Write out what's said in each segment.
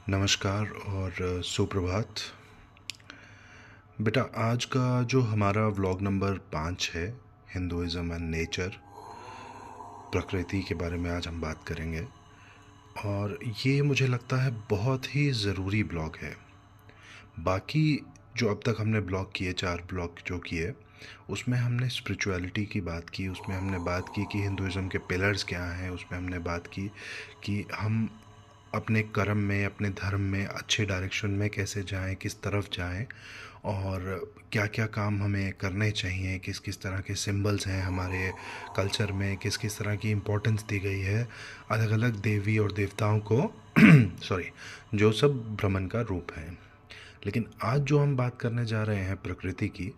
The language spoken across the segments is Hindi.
नमस्कार और सुप्रभात। बेटा, आज का जो हमारा व्लॉग नंबर 5 है, हिंदुइज़्म एंड नेचर, प्रकृति के बारे में आज हम बात करेंगे। और ये मुझे लगता है बहुत ही ज़रूरी ब्लॉग है। बाकी जो अब तक हमने ब्लॉग किए, 4 ब्लॉग जो किए, उसमें हमने स्पिरिचुअलिटी की बात की, उसमें हमने बात की कि हिंदुइज़्म के पिलर्स क्या हैं, उसमें हमने बात की कि हम अपने कर्म में, अपने धर्म में अच्छे डायरेक्शन में कैसे जाएं, किस तरफ जाएं, और क्या क्या काम हमें करने चाहिए, किस किस तरह के सिंबल्स हैं हमारे कल्चर में, किस किस तरह की इम्पोर्टेंस दी गई है अलग अलग देवी और देवताओं को सॉरी, जो सब ब्रह्मन का रूप है। लेकिन आज जो हम बात करने जा रहे हैं प्रकृति की,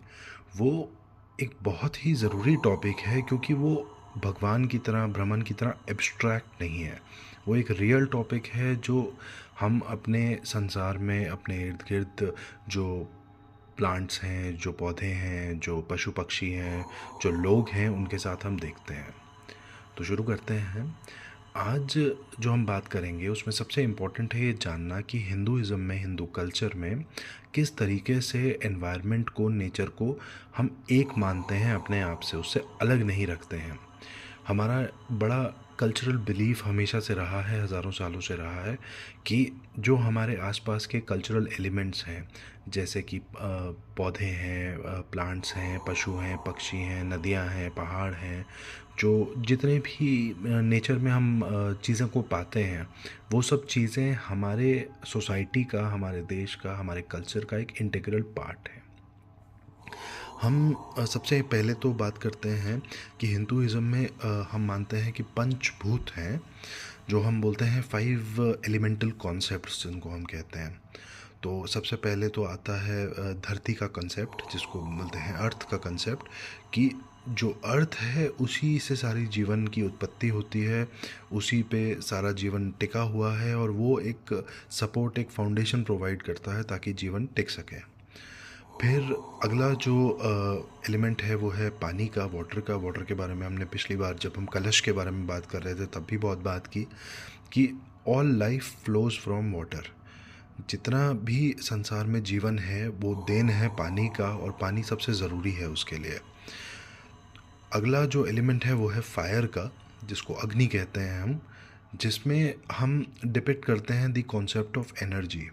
वो एक बहुत ही ज़रूरी टॉपिक है, क्योंकि वो भगवान की तरह, ब्रह्मन की तरह एब्स्ट्रैक्ट नहीं है। वो एक रियल टॉपिक है जो हम अपने संसार में, अपने इर्द गिर्द जो प्लांट्स हैं, जो पौधे हैं, जो पशु पक्षी हैं, जो लोग हैं, उनके साथ हम देखते हैं। तो शुरू करते हैं। आज जो हम बात करेंगे उसमें सबसे इम्पोर्टेंट है ये जानना कि हिंदुइज़्म में, हिंदू कल्चर में किस तरीके से एनवायरनमेंट को, नेचर को हम एक मानते हैं, अपने आप से उससे अलग नहीं रखते हैं। हमारा बड़ा कल्चरल बिलीफ हमेशा से रहा है, हज़ारों सालों से रहा है, कि जो हमारे आसपास के कल्चरल एलिमेंट्स हैं, जैसे कि पौधे हैं, प्लांट्स हैं, पशु हैं, पक्षी हैं, नदियाँ हैं, पहाड़ हैं, जो जितने भी नेचर में हम चीज़ों को पाते हैं, वो सब चीज़ें हमारे सोसाइटी का, हमारे देश का, हमारे कल्चर का एक इंटीग्रल पार्ट है। हम सबसे पहले तो बात करते हैं कि हिंदुइज़्म में हम मानते हैं कि पंचभूत हैं, जो हम बोलते हैं 5 एलिमेंटल कॉन्सेप्ट्स जिनको हम कहते हैं। तो सबसे पहले तो आता है धरती का कंसेप्ट, जिसको बोलते हैं अर्थ का कंसेप्ट, कि जो अर्थ है उसी से सारी जीवन की उत्पत्ति होती है, उसी पे सारा जीवन टिका हुआ है, और वो एक सपोर्ट, एक फाउंडेशन प्रोवाइड करता है ताकि जीवन टिक सके। फिर अगला जो एलिमेंट है वो है पानी का, वाटर के बारे में हमने पिछली बार जब हम कलश के बारे में बात कर रहे थे तब भी बहुत बात की कि all life flows from water. जितना भी संसार में जीवन है वो देन है पानी का, और पानी सबसे ज़रूरी है उसके लिए। अगला जो एलिमेंट है वो है फायर का, जिसको अग्नि कहते हैं हम, जिसमें हम डिपिक्ट करते हैं द कॉन्सेप्ट ऑफ एनर्जी।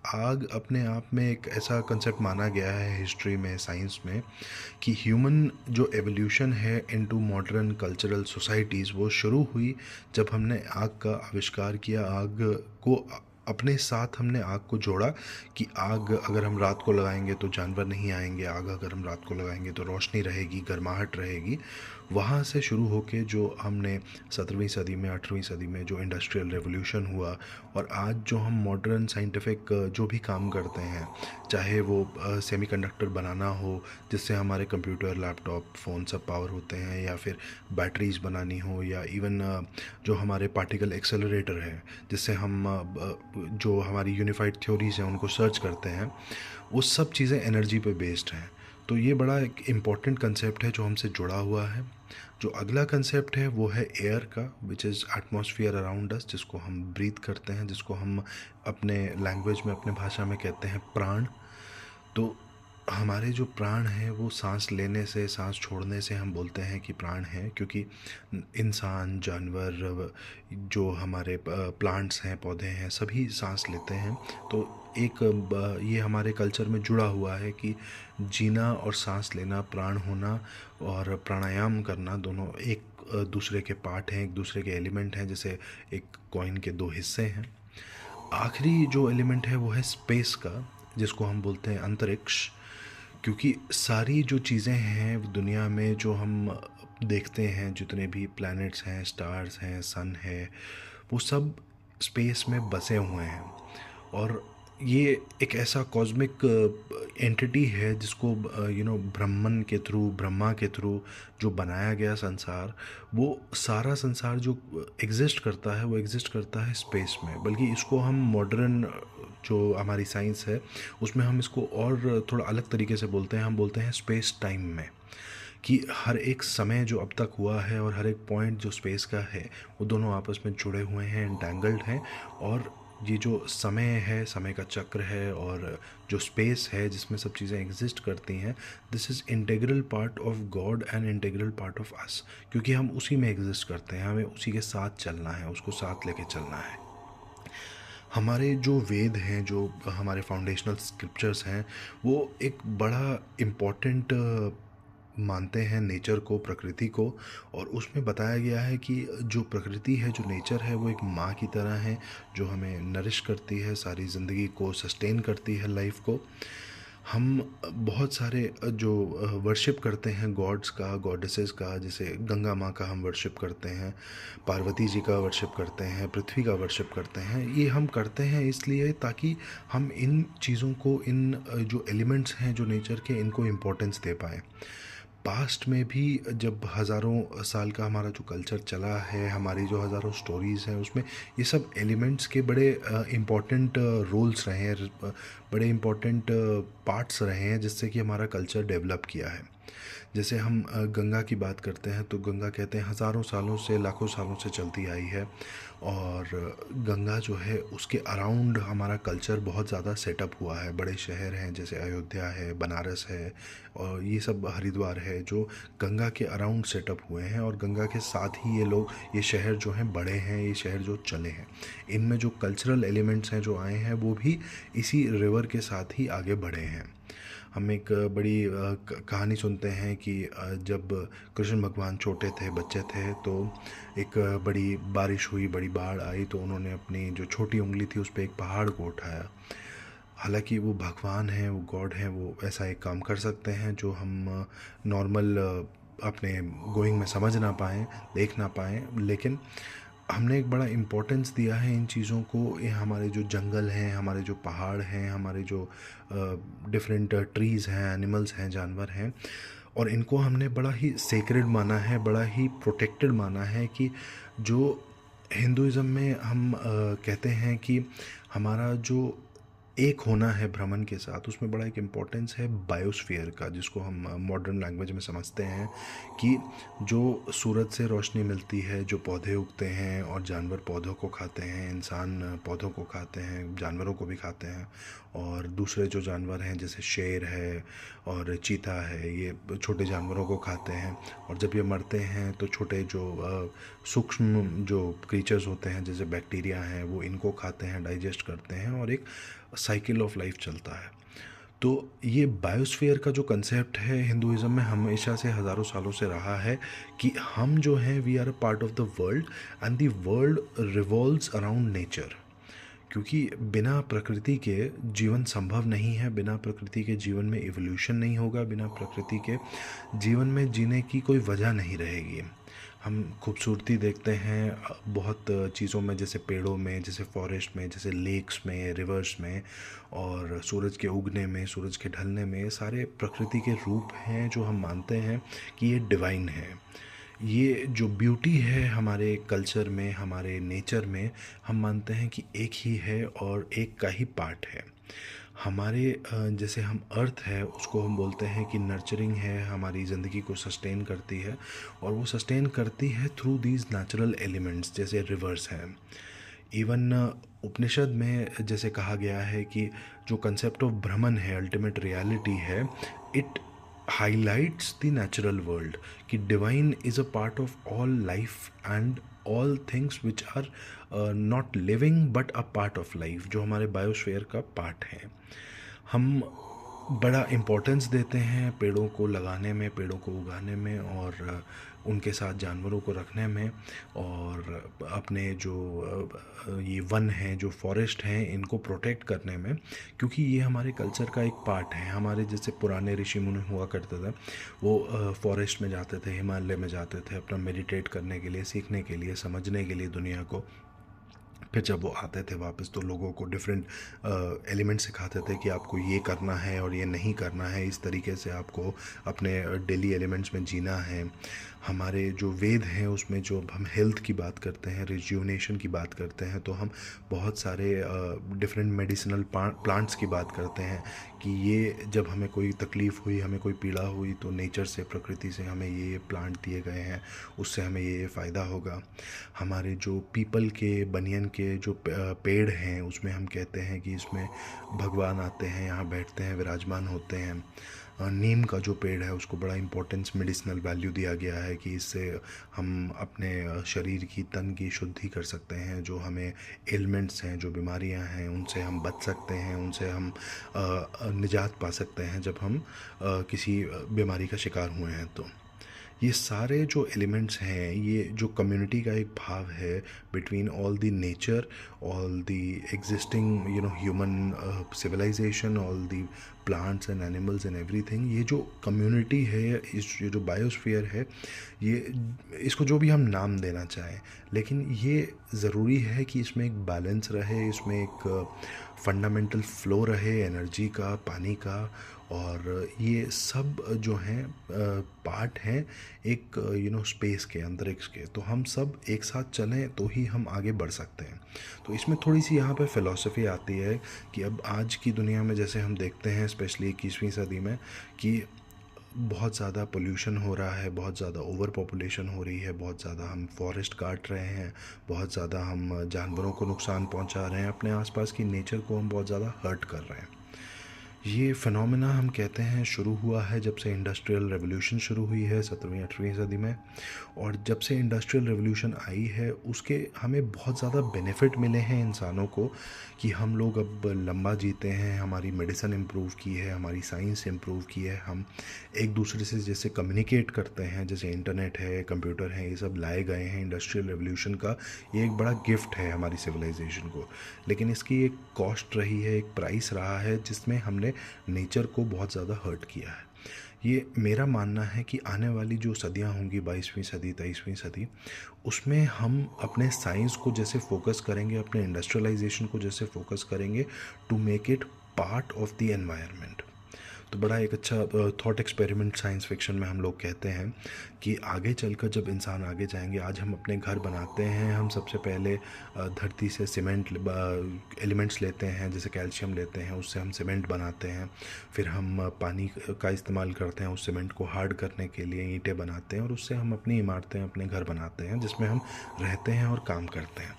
आग अपने आप में एक ऐसा कंसेप्ट माना गया है हिस्ट्री में, साइंस में, कि ह्यूमन जो एवोल्यूशन है इनटू मॉडर्न कल्चरल सोसाइटीज़, वो शुरू हुई जब हमने आग का आविष्कार किया। आग को अपने साथ हमने आग को जोड़ा कि आग अगर हम रात को लगाएंगे तो जानवर नहीं आएंगे, आग अगर हम रात को लगाएंगे तो रोशनी रहेगी, गर्माहट रहेगी। वहाँ से शुरू होके जो हमने 17वीं सदी में, 18वीं सदी में जो इंडस्ट्रियल रेवोल्यूशन हुआ, और आज जो हम मॉडर्न साइंटिफिक जो भी काम करते हैं, चाहे वो सेमीकंडक्टर बनाना हो जिससे हमारे कंप्यूटर, लैपटॉप, फ़ोन सब पावर होते हैं, या फिर बैटरीज बनानी हो, या इवन जो हमारे पार्टिकल एक्सेलरेटर है जिससे हम जो हमारी यूनिफाइड थ्योरीज हैं उनको सर्च करते हैं, वो सब चीज़ें एनर्जी पे बेस्ड हैं। तो ये बड़ा एक इम्पॉर्टेंट कंसेप्ट है जो हमसे जुड़ा हुआ है। जो अगला कंसेप्ट है वो है एयर का, which is atmosphere around us, जिसको हम ब्रीथ करते हैं, जिसको हम अपने लैंग्वेज में, अपने भाषा में कहते हैं प्राण। तो हमारे जो प्राण हैं वो सांस लेने से, सांस छोड़ने से हम बोलते हैं कि प्राण हैं, क्योंकि इंसान, जानवर, जो हमारे प्लांट्स हैं, पौधे हैं, सभी सांस लेते हैं। तो एक ये हमारे कल्चर में जुड़ा हुआ है कि जीना और सांस लेना, प्राण होना और प्राणायाम करना, दोनों एक दूसरे के पार्ट हैं, एक दूसरे के एलिमेंट हैं, जैसे एक कॉइन के दो हिस्से हैं। आखिरी जो एलिमेंट है वो है स्पेस का, जिसको हम बोलते हैं अंतरिक्ष, क्योंकि सारी जो चीज़ें हैं दुनिया में जो हम देखते हैं, जितने भी प्लैनेट्स हैं, स्टार्स हैं, सन है, वो सब स्पेस में बसे हुए हैं। और ये एक ऐसा कॉस्मिक एंटिटी है जिसको ब्रह्मन के थ्रू, ब्रह्मा के थ्रू जो बनाया गया संसार, वो सारा संसार जो एग्जिस्ट करता है वो एग्जिस्ट करता है स्पेस में। बल्कि इसको हम मॉडर्न जो हमारी साइंस है उसमें हम इसको और थोड़ा अलग तरीके से बोलते हैं, हम बोलते हैं स्पेस टाइम में, कि हर एक समय जो अब तक हुआ है और हर एक पॉइंट जो स्पेस का है वो दोनों आपस में जुड़े हुए हैं, एंटेंगल्ड हैं। और ये जो समय है, समय का चक्र है, और जो स्पेस है जिसमें सब चीज़ें एग्जिस्ट करती हैं, this is integral part of God and integral part of us, क्योंकि हम उसी में एग्जिस्ट करते हैं, हमें उसी के साथ चलना है, उसको साथ लेके चलना है। हमारे जो वेद हैं, जो हमारे फाउंडेशनल स्क्रिप्चर्स हैं, वो एक बड़ा इम्पॉर्टेंट मानते हैं नेचर को, प्रकृति को। और उसमें बताया गया है कि जो प्रकृति है, जो नेचर है, वो एक माँ की तरह है, जो हमें नरिश करती है, सारी ज़िंदगी को सस्टेन करती है, लाइफ को। हम बहुत सारे जो वर्शिप करते हैं गॉड्स का, गॉडेसेस का, जैसे गंगा माँ का हम वर्शिप करते हैं, पार्वती जी का वर्शिप करते हैं, पृथ्वी का वर्शिप करते हैं। ये हम करते हैं इसलिए ताकि हम इन चीज़ों को, इन जो एलिमेंट्स हैं जो नेचर के, इनको इम्पोर्टेंस दे पाएँ। पास्ट में भी जब हज़ारों साल का हमारा जो कल्चर चला है, हमारी जो हज़ारों स्टोरीज़ हैं, उसमें ये सब एलिमेंट्स के बड़े इम्पॉर्टेंट रोल्स रहे हैं, बड़े इम्पॉर्टेंट पार्ट्स रहे हैं, जिससे कि हमारा कल्चर डेवलप किया है। जैसे हम गंगा की बात करते हैं, तो गंगा कहते हैं हज़ारों सालों से, लाखों सालों से चलती आई है। और गंगा जो है, उसके अराउंड हमारा कल्चर बहुत ज़्यादा सेटअप हुआ है। बड़े शहर हैं जैसे अयोध्या है, बनारस है, और ये सब हरिद्वार है, जो गंगा के अराउंड सेटअप हुए हैं। और गंगा के साथ ही ये शहर जो हैं बड़े हैं, ये शहर जो चले हैं। इनमें जो कल्चरल एलिमेंट्स हैं जो आए हैं, वो भी इसी रिवर के साथ ही आगे बढ़े हैं। हम एक बड़ी कहानी सुनते हैं कि जब कृष्ण भगवान छोटे थे, बच्चे थे, तो एक बड़ी बारिश हुई, बड़ी बाढ़ आई, तो उन्होंने अपनी जो छोटी उंगली थी उस पर एक पहाड़ को उठाया। हालांकि वो भगवान हैं, वो गॉड हैं, वो ऐसा एक काम कर सकते हैं जो हम नॉर्मल अपने गोइंग में समझ ना पाएँ, देख ना पाएँ। लेकिन हमने एक बड़ा इम्पोर्टेंस दिया है इन चीज़ों को। ये हमारे जो जंगल हैं, हमारे जो पहाड़ हैं, हमारे जो डिफरेंट ट्रीज़ हैं, एनिमल्स हैं, जानवर हैं, और इनको हमने बड़ा ही सेक्रेड माना है, बड़ा ही प्रोटेक्टेड माना है। कि जो हिंदुज़म में हम कहते हैं कि हमारा जो एक होना है भ्रमण के साथ, उसमें बड़ा एक इम्पोर्टेंस है बायोस्फीयर का, जिसको हम मॉडर्न लैंग्वेज में समझते हैं कि जो सूरज से रोशनी मिलती है, जो पौधे उगते हैं, और जानवर पौधों को खाते हैं, इंसान पौधों को खाते हैं, जानवरों को भी खाते हैं, और दूसरे जो जानवर हैं जैसे शेर है और चीता है, ये छोटे जानवरों को खाते हैं। और जब ये मरते हैं तो छोटे जो सूक्ष्म जो क्रीचर्स होते हैं जैसे बैक्टीरिया हैं, वो इनको खाते हैं, डाइजेस्ट करते हैं, और एक साइकिल ऑफ लाइफ चलता है। तो ये बायोस्फीयर का जो कंसेप्ट है हिंदुइज्म में हमेशा से, हज़ारों सालों से रहा है कि हम जो हैं, we are a part of the world and the world revolves around nature. क्योंकि बिना प्रकृति के जीवन संभव नहीं है, बिना प्रकृति के जीवन में इवोल्यूशन नहीं होगा, बिना प्रकृति के जीवन में जीने की कोई वजह नहीं रहेगी। हम खूबसूरती देखते हैं बहुत चीज़ों में, जैसे पेड़ों में, जैसे फॉरेस्ट में, जैसे लेक्स में, रिवर्स में, और सूरज के उगने में, सूरज के ढलने में। सारे प्रकृति के रूप हैं जो हम मानते हैं कि ये डिवाइन है। ये जो ब्यूटी है हमारे कल्चर में, हमारे नेचर में, हम मानते हैं कि एक ही है और एक का ही पार्ट है। हमारे जैसे हम अर्थ है, उसको हम बोलते हैं कि नर्चरिंग है, हमारी ज़िंदगी को सस्टेन करती है, और वो सस्टेन करती है थ्रू दीज नेचुरल एलिमेंट्स, जैसे रिवर्स हैं। इवन उपनिषद में जैसे कहा गया है कि जो कंसेप्ट ऑफ ब्रह्मन है, अल्टीमेट रियलिटी है, it highlights the natural world, कि divine is a part of all life and all things which are not living but a part of life, जो हमारे बायोस्फीयर का पार्ट है। हम बड़ा इम्पोर्टेंस देते हैं पेड़ों को लगाने में, पेड़ों को उगाने में, और उनके साथ जानवरों को रखने में, और अपने जो ये वन हैं, जो फॉरेस्ट हैं, इनको प्रोटेक्ट करने में। क्योंकि ये हमारे कल्चर का एक पार्ट है। हमारे जैसे पुराने ऋषि मुनि हुआ करते थे, वो फॉरेस्ट में जाते थे, हिमालय में जाते थे अपना मेडिटेट करने के लिए, सीखने के लिए, समझने के लिए दुनिया को। फिर जब वो आते थे वापस, तो लोगों को डिफरेंट एलिमेंट सिखाते थे कि आपको ये करना है और ये नहीं करना है, इस तरीके से आपको अपने डेली एलिमेंट्स में जीना है। हमारे जो वेद हैं उसमें जो हम हेल्थ की बात करते हैं, रिज्यूनेशन की बात करते हैं, तो हम बहुत सारे डिफरेंट मेडिसिनल प्लांट्स की बात करते हैं कि ये जब हमें कोई तकलीफ़ हुई, हमें कोई पीड़ा हुई, तो नेचर से, प्रकृति से हमें ये प्लांट दिए गए हैं, उससे हमें ये फ़ायदा होगा। हमारे जो पीपल के, बनियन के के जो पेड़ हैं उसमें हम कहते हैं कि इसमें भगवान आते हैं, यहाँ बैठते हैं, विराजमान होते हैं। नीम का जो पेड़ है उसको बड़ा इम्पोर्टेंस, मेडिसिनल वैल्यू दिया गया है कि इससे हम अपने शरीर की, तन की शुद्धि कर सकते हैं। जो हमें एलिमेंट्स हैं, जो बीमारियां हैं, उनसे हम बच सकते हैं, उनसे हम निजात पा सकते हैं जब हम किसी बीमारी का शिकार हुए हैं। तो ये सारे जो एलिमेंट्स हैं, ये जो कम्युनिटी का एक भाव है between all the nature, all the existing human civilization, all the plants and animals and everything, ये जो कम्युनिटी है, इस ये जो बायोस्फीयर है, ये इसको जो भी हम नाम देना चाहें, लेकिन ये ज़रूरी है कि इसमें एक बैलेंस रहे, इसमें एक फंडामेंटल फ्लो रहे एनर्जी का, पानी का। और ये सब जो हैं पार्ट हैं एक स्पेस के, अंतरिक्ष के। तो हम सब एक साथ चलें तो ही हम आगे बढ़ सकते हैं। तो इसमें थोड़ी सी यहाँ पे फ़िलॉसफी आती है कि अब आज की दुनिया में जैसे हम देखते हैं, स्पेशली 21वीं सदी में, कि बहुत ज़्यादा पोल्यूशन हो रहा है, बहुत ज़्यादा ओवर पॉपुलेशन हो रही है, बहुत ज़्यादा हम फॉरेस्ट काट रहे हैं, बहुत ज़्यादा हम जानवरों को नुकसान पहुंचा रहे हैं, अपने आसपास की नेचर को हम बहुत ज़्यादा हर्ट कर रहे हैं। ये फिनोमेना हम कहते हैं शुरू हुआ है जब से इंडस्ट्रियल रेवोल्यूशन शुरू हुई है 17वीं 18वीं सदी में। और जब से इंडस्ट्रियल रेवोल्यूशन आई है उसके हमें बहुत ज़्यादा बेनिफिट मिले हैं इंसानों को, कि हम लोग अब लंबा जीते हैं, हमारी मेडिसिन इम्प्रूव की है, हमारी साइंस इम्प्रूव की है, हम एक दूसरे से जैसे कम्युनिकेट करते हैं, जैसे इंटरनेट है, कंप्यूटर है, ये सब लाए गए हैं इंडस्ट्रियल रेवोल्यूशन का। ये एक बड़ा गिफ्ट है हमारी सिविलाइजेशन को, लेकिन इसकी एक कॉस्ट रही है, एक प्राइस रहा है, जिसमें हमने नेचर को बहुत ज़्यादा हर्ट किया है। ये मेरा मानना है कि आने वाली जो सदियां होंगी, 22वीं सदी, 23वीं सदी, उसमें हम अपने साइंस को जैसे फोकस करेंगे, अपने इंडस्ट्रियलाइजेशन को जैसे फोकस करेंगे, to make it part of the environment. तो बड़ा एक अच्छा थॉट एक्सपेरिमेंट साइंस फिक्शन में हम लोग कहते हैं कि आगे चलकर जब इंसान आगे जाएंगे, आज हम अपने घर बनाते हैं, हम सबसे पहले धरती से सीमेंट एलिमेंट्स लेते हैं, जैसे कैल्शियम लेते हैं, उससे हम सीमेंट बनाते हैं। फिर हम पानी का इस्तेमाल करते हैं उस सीमेंट को हार्ड करने के लिए, ईंटें बनाते हैं, और उससे हम अपनी इमारतें, अपने घर बनाते हैं, जिसमें हम रहते हैं और काम करते हैं।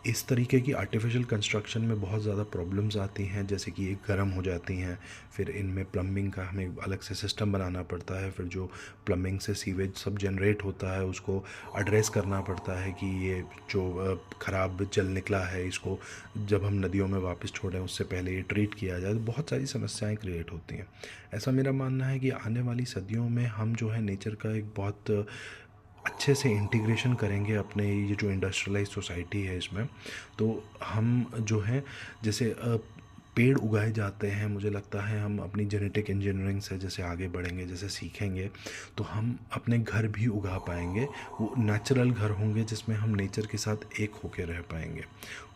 इस तरीके की आर्टिफिशियल कंस्ट्रक्शन में बहुत ज़्यादा प्रॉब्लम्स आती हैं, जैसे कि एक गर्म हो जाती हैं, फिर इनमें प्लम्बिंग का हमें अलग से सिस्टम बनाना पड़ता है, फिर जो प्लम्बिंग से सीवेज सब जनरेट होता है उसको एड्रेस करना पड़ता है कि ये जो ख़राब जल निकला है, इसको जब हम नदियों में वापस छोड़ें उससे पहले ये ट्रीट किया जाए। तो बहुत सारी समस्याएं क्रिएट होती हैं। ऐसा मेरा मानना है कि आने वाली सदियों में हम जो है नेचर का एक बहुत अच्छे से इंटीग्रेशन करेंगे अपने ये जो इंडस्ट्रियलाइज सोसाइटी है इसमें। तो हम जो है जैसे पेड़ उगाए जाते हैं, मुझे लगता है हम अपनी जेनेटिक इंजीनियरिंग से जैसे आगे बढ़ेंगे, जैसे सीखेंगे, तो हम अपने घर भी उगा पाएंगे। वो नेचुरल घर होंगे जिसमें हम नेचर के साथ एक होके रह पाएंगे।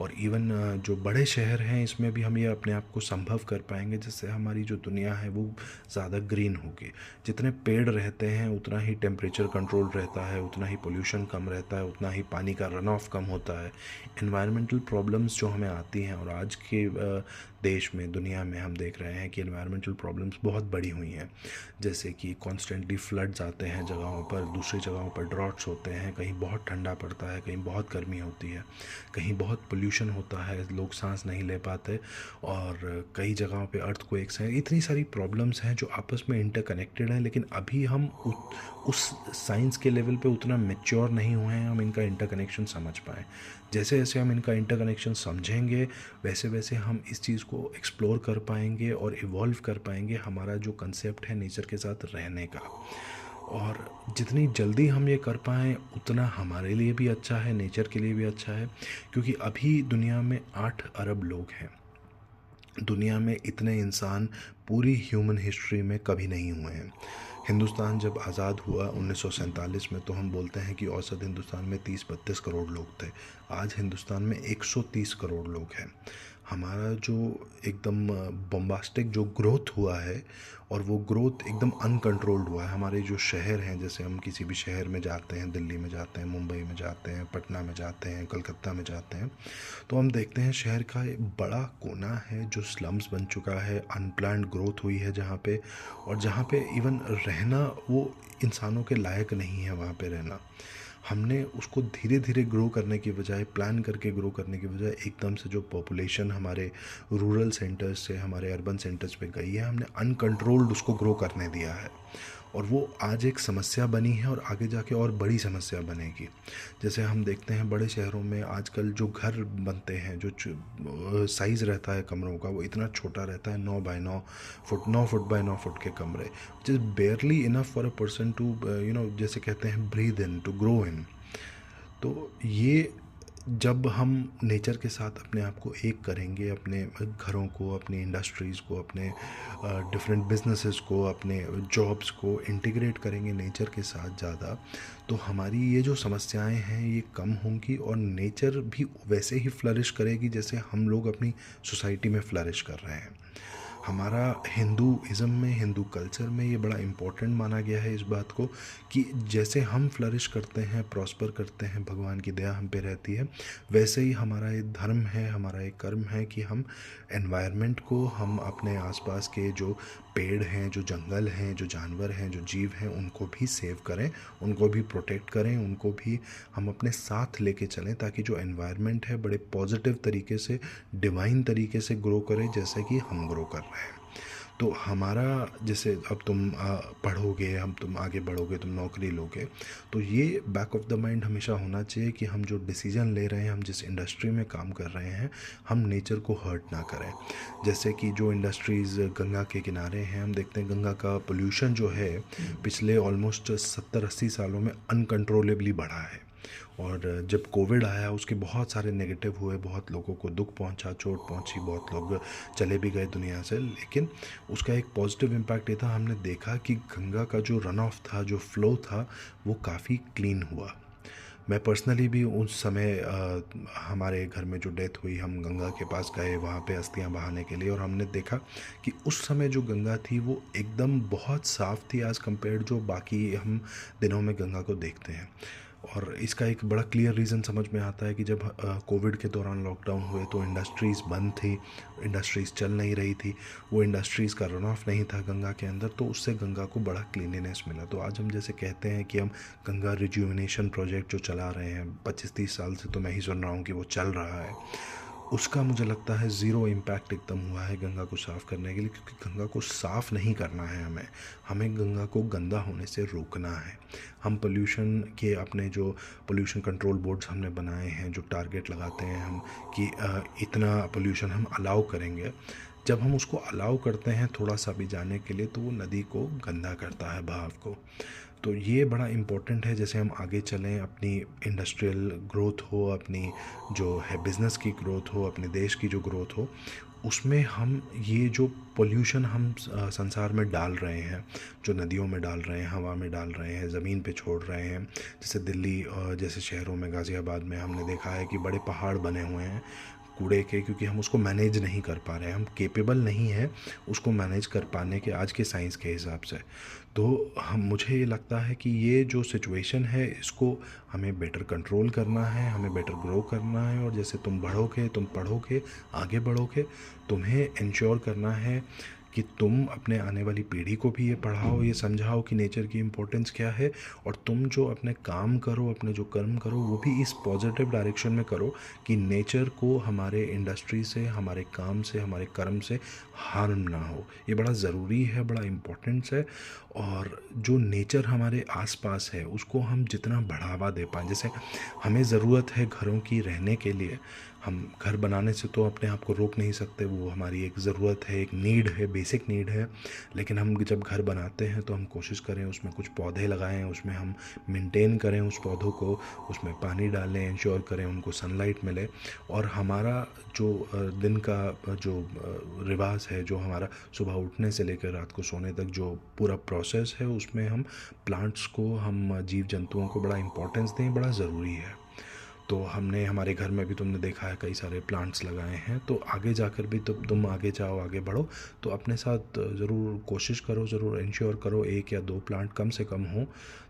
और इवन जो बड़े शहर हैं इसमें भी हम ये अपने आप को संभव कर पाएंगे, जिससे हमारी जो दुनिया है वो ज़्यादा ग्रीन होगी। जितने पेड़ रहते हैं उतना ही टेम्परेचर कंट्रोल रहता है, उतना ही पोल्यूशन कम रहता है, उतना ही पानी का रन ऑफ कम होता है। एनवायरमेंटल प्रॉब्लम्स जो हमें आती हैं, और आज के देश में, दुनिया में हम देख रहे हैं कि एनवायरमेंटल प्रॉब्लम्स बहुत बड़ी हुई हैं, जैसे कि कॉन्स्टेंटली फ्लड्स आते हैं जगहों पर, दूसरी जगहों पर ड्रॉट्स होते हैं, कहीं बहुत ठंडा पड़ता है, कहीं बहुत गर्मी होती है, कहीं बहुत पोल्यूशन होता है, लोग सांस नहीं ले पाते, और कई जगहों पे अर्थक्वेक्स हैं। इतनी सारी प्रॉब्लम्स हैं जो आपस में इंटरकनेक्टेड हैं, लेकिन अभी हम उस साइंस के लेवल पे उतना मैच्योर नहीं हुए हैं हम इनका इंटरकनेक्शन समझ पाएँ। जैसे जैसे हम इनका इंटरकनेक्शन समझेंगे वैसे वैसे हम इस चीज़ को एक्सप्लोर कर पाएंगे और इवॉल्व कर पाएंगे हमारा जो कंसेप्ट है नेचर के साथ रहने का। और जितनी जल्दी हम ये कर पाएँ उतना हमारे लिए भी अच्छा है, नेचर के लिए भी अच्छा है, क्योंकि अभी दुनिया में 8 अरब लोग हैं। दुनिया में इतने इंसान पूरी ह्यूमन हिस्ट्री में कभी नहीं हुए हैं। हिंदुस्तान जब आज़ाद हुआ 1947 में, तो हम बोलते हैं कि औसत हिंदुस्तान में 30-32 करोड़ लोग थे। आज हिंदुस्तान में 130 करोड़ लोग हैं। हमारा जो एकदम बम्बास्टिक जो ग्रोथ हुआ है, और वो ग्रोथ एकदम अनकंट्रोल्ड हुआ है। हमारे जो शहर हैं, जैसे हम किसी भी शहर में जाते हैं, दिल्ली में जाते हैं, मुंबई में जाते हैं, पटना में जाते हैं, कलकत्ता में जाते हैं, तो हम देखते हैं शहर का एक बड़ा कोना है जो स्लम्स बन चुका है, अनप्लान्ड ग्रोथ हुई है जहाँ पे, और जहाँ पे इवन रहना वो इंसानों के लायक नहीं है वहाँ पे रहना। हमने उसको धीरे धीरे ग्रो करने की बजाय, प्लान करके ग्रो करने की बजाय, एकदम से जो पॉपुलेशन हमारे रूरल सेंटर्स से हमारे अर्बन सेंटर्स पे गई है, हमने अनकंट्रोल्ड उसको ग्रो करने दिया है। और वो आज एक समस्या बनी है और आगे जाके और बड़ी समस्या बनेगी। जैसे हम देखते हैं बड़े शहरों में आजकल जो घर बनते हैं, जो साइज़ रहता है कमरों का, वो इतना छोटा रहता है, 9 by 9 feet, 9 feet by 9 feet के कमरे, which is barely enough for a person to जैसे कहते हैं breathe in, to grow in. तो ये जब हम नेचर के साथ अपने आप को एक करेंगे, अपने घरों को, अपनी इंडस्ट्रीज़ को, अपने डिफरेंट बिजनेसेस को, अपने जॉब्स को इंटीग्रेट करेंगे नेचर के साथ ज़्यादा, तो हमारी ये जो समस्याएं हैं ये कम होंगी और नेचर भी वैसे ही फ्लरिश करेगी जैसे हम लोग अपनी सोसाइटी में फ्लरिश कर रहे हैं। हमारा हिंदूइज़्म में, हिंदू कल्चर में ये बड़ा इम्पोर्टेंट माना गया है इस बात को कि जैसे हम फ्लरिश करते हैं, प्रॉस्पर करते हैं, भगवान की दया हम पे रहती है, वैसे ही हमारा एक धर्म है, हमारा एक कर्म है कि हम एनवायरनमेंट को, हम अपने आसपास के जो पेड़ हैं, जो जंगल हैं, जो जानवर हैं, जो जीव हैं, उनको भी सेव करें, उनको भी प्रोटेक्ट करें, उनको भी हम अपने साथ लेके चलें, ताकि जो एनवायरनमेंट है बड़े पॉजिटिव तरीके से, डिवाइन तरीके से ग्रो करे जैसे कि हम ग्रो कर रहे हैं। तो हमारा, जैसे अब तुम पढ़ोगे, तुम आगे बढ़ोगे, तुम नौकरी लोगे, तो ये बैक ऑफ द माइंड हमेशा होना चाहिए कि हम जो डिसीजन ले रहे हैं, हम जिस इंडस्ट्री में काम कर रहे हैं, हम नेचर को हर्ट ना करें। जैसे कि जो इंडस्ट्रीज़ गंगा के किनारे हैं, हम देखते हैं गंगा का पोल्यूशन जो है पिछले ऑलमोस्ट 70-80 सालों में अनकंट्रोलेबली बढ़ा है। और जब कोविड आया उसके बहुत सारे नेगेटिव हुए, बहुत लोगों को दुख पहुंचा, चोट पहुंची, बहुत लोग चले भी गए दुनिया से, लेकिन उसका एक पॉजिटिव इम्पैक्ट ये था, हमने देखा कि गंगा का जो रन ऑफ था, जो फ्लो था, वो काफ़ी क्लीन हुआ। मैं पर्सनली भी उस समय हमारे घर में जो डेथ हुई, हम गंगा के पास गए वहाँ पे अस्थियाँ बहाने के लिए, और हमने देखा कि उस समय जो गंगा थी वो एकदम बहुत साफ़ थी एज़ कम्पेयर जो बाकी हम दिनों में गंगा को देखते हैं। और इसका एक बड़ा क्लियर रीज़न समझ में आता है कि जब कोविड के दौरान लॉकडाउन हुए तो इंडस्ट्रीज़ बंद थी, इंडस्ट्रीज़ चल नहीं रही थी, वो इंडस्ट्रीज़ का रन ऑफ नहीं था गंगा के अंदर, तो उससे गंगा को बड़ा क्लीनिनेस मिला। तो आज हम जैसे कहते हैं कि हम गंगा रिज्यूमिनेशन प्रोजेक्ट जो चला रहे हैं 25-30 साल से, तो मैं ही सुन रहा हूँ कि वो चल रहा है, उसका मुझे लगता है ज़ीरो इम्पैक्ट एकदम हुआ है गंगा को साफ़ करने के लिए, क्योंकि गंगा को साफ़ नहीं करना है हमें, हमें गंगा को गंदा होने से रोकना है। हम पोल्यूशन के, अपने जो पोल्यूशन कंट्रोल बोर्ड्स हमने बनाए हैं, जो टारगेट लगाते हैं हम कि इतना पोल्यूशन हम अलाउ करेंगे, जब हम उसको अलाउ करते हैं थोड़ा सा भी जाने के लिए, तो वो नदी को गंदा करता है, बहाव को। तो ये बड़ा इम्पोर्टेंट है, जैसे हम आगे चलें, अपनी इंडस्ट्रियल ग्रोथ हो, अपनी जो है बिज़नेस की ग्रोथ हो, अपने देश की जो ग्रोथ हो, उसमें हम ये जो पोल्यूशन हम संसार में डाल रहे हैं, जो नदियों में डाल रहे हैं, हवा में डाल रहे हैं, ज़मीन पे छोड़ रहे हैं, जैसे दिल्ली जैसे शहरों में, गाज़ियाबाद में हमने देखा है कि बड़े पहाड़ बने हुए हैं कूड़े के, क्योंकि हम उसको मैनेज नहीं कर पा रहे हैं, हम केपेबल नहीं है उसको मैनेज कर पाने के आज के साइंस के हिसाब से। तो मुझे ये लगता है कि ये जो सिचुएशन है इसको हमें बेटर कंट्रोल करना है, हमें बेटर ग्रो करना है, और जैसे तुम बढ़ोगे, तुम पढ़ोगे, आगे बढ़ोगे, तुम्हें इंश्योर करना है कि तुम अपने आने वाली पीढ़ी को भी ये पढ़ाओ, ये समझाओ कि नेचर की इम्पोर्टेंस क्या है, और तुम जो अपने काम करो, अपने जो कर्म करो, वो भी इस पॉजिटिव डायरेक्शन में करो कि नेचर को हमारे इंडस्ट्री से, हमारे काम से, हमारे कर्म से हार्म ना हो। ये बड़ा ज़रूरी है, बड़ा इम्पोर्टेंस है। और जो नेचर हमारे आसपास है उसको हम जितना बढ़ावा दे पाएँ, जैसे हमें ज़रूरत है घरों की रहने के लिए, हम घर बनाने से तो अपने आप को रोक नहीं सकते, वो हमारी एक ज़रूरत है, एक नीड है, बेसिक नीड है, लेकिन हम जब घर बनाते हैं तो हम कोशिश करें उसमें कुछ पौधे लगाएं, उसमें हम मेंटेन करें उस पौधों को, उसमें पानी डालें, इंश्योर करें उनको सनलाइट मिले। और हमारा जो दिन का जो रिवाज है, जो हमारा सुबह उठने से लेकर रात को सोने तक जो पूरा प्रोसेस है, उसमें हम प्लांट्स को, हम जीव जंतुओं को बड़ा इम्पोर्टेंस दें, बड़ा ज़रूरी है। तो हमने हमारे घर में भी, तुमने देखा है, कई सारे प्लांट्स लगाए हैं, तो आगे जाकर भी तो तुम आगे जाओ, आगे बढ़ो, तो अपने साथ ज़रूर कोशिश करो, ज़रूर इंश्योर करो 1 या 2 प्लांट कम से कम हो,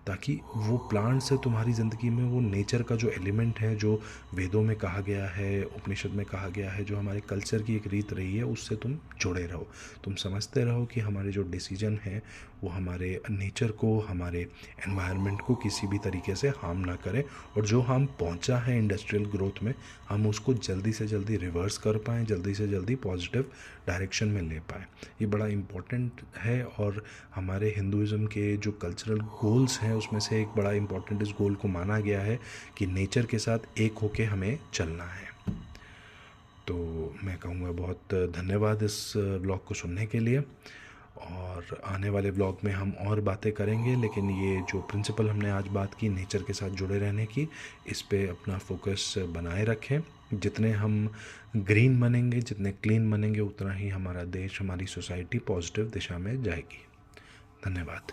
ताकि वो प्लांट्स है तुम्हारी ज़िंदगी में, वो नेचर का जो एलिमेंट है, जो वेदों में कहा गया है, उपनिषद में कहा गया है, जो हमारे कल्चर की एक रीत रही है, उससे तुम जुड़े रहो। तुम समझते रहो कि हमारे जो डिसीजन हैं वो हमारे नेचर को, हमारे एनवायरनमेंट को किसी भी तरीके से हार्म ना करें, और जो हार्म पहुंचा है इंडस्ट्रियल ग्रोथ में, हम उसको जल्दी से जल्दी रिवर्स कर पाएँ, जल्दी से जल्दी पॉजिटिव डायरेक्शन में ले पाएँ। ये बड़ा इम्पोर्टेंट है, और हमारे हिंदुज़म के जो कल्चरल गोल्स हैं उसमें से एक बड़ा इम्पोर्टेंट इस गोल को माना गया है कि नेचर के साथ एक होके हमें चलना है। तो मैं कहूँगा बहुत धन्यवाद इस ब्लॉग को सुनने के लिए, और आने वाले ब्लॉग में हम और बातें करेंगे, लेकिन ये जो प्रिंसिपल हमने आज बात की नेचर के साथ जुड़े रहने की, इस पे अपना फोकस बनाए रखें। जितने हम ग्रीन बनेंगे, जितने क्लीन बनेंगे, उतना ही हमारा देश, हमारी सोसाइटी पॉजिटिव दिशा में जाएगी। धन्यवाद।